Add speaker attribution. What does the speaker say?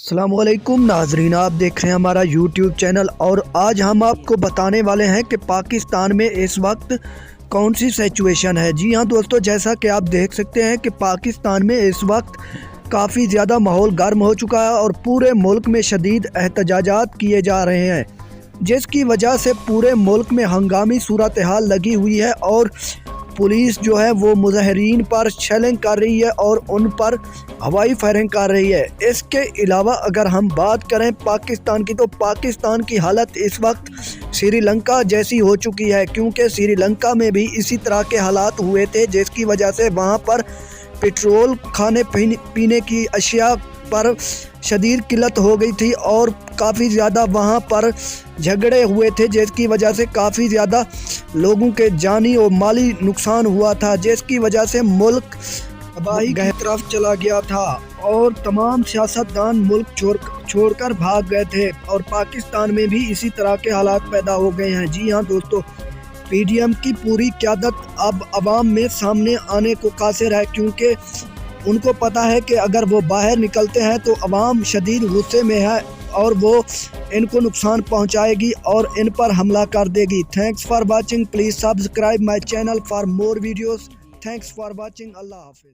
Speaker 1: السلام علیکم ناظرین، آپ دیکھ رہے ہیں ہمارا یوٹیوب چینل، اور آج ہم آپ کو بتانے والے ہیں کہ پاکستان میں اس وقت کون سی سچویشن ہے۔ جی ہاں دوستو، جیسا کہ آپ دیکھ سکتے ہیں کہ پاکستان میں اس وقت کافی زیادہ ماحول گرم ہو چکا ہے اور پورے ملک میں شدید احتجاجات کیے جا رہے ہیں، جس کی وجہ سے پورے ملک میں ہنگامی صورتحال لگی ہوئی ہے اور پولیس جو ہے وہ مظاہرین پر شیلنگ کر رہی ہے اور ان پر ہوائی فائرنگ کر رہی ہے۔ اس کے علاوہ اگر ہم بات کریں پاکستان کی، تو پاکستان کی حالت اس وقت سری لنکا جیسی ہو چکی ہے، کیونکہ سری لنکا میں بھی اسی طرح کے حالات ہوئے تھے، جس کی وجہ سے وہاں پر پیٹرول، کھانے پینے کی اشیاء پر شدید قلت ہو گئی تھی اور کافی زیادہ وہاں پر جھگڑے ہوئے تھے، جس کی وجہ سے کافی زیادہ لوگوں کے جانی اور مالی نقصان ہوا تھا، جس کی وجہ سے ملک تباہی کی طرف چلا گیا تھا اور تمام سیاستدان ملک چھوڑ کر بھاگ گئے تھے، اور پاکستان میں بھی اسی طرح کے حالات پیدا ہو گئے ہیں۔ جی ہاں دوستو، پی ڈی ایم کی پوری قیادت اب عوام میں سامنے آنے کو قاصر ہے، کیونکہ ان کو پتہ ہے کہ اگر وہ باہر نکلتے ہیں تو عوام شدید غصے میں ہے اور وہ ان کو نقصان پہنچائے گی اور ان پر حملہ کر دے گی۔ Thanks for watching, please subscribe my channel for more videos. Thanks for watching, اللہ حافظ۔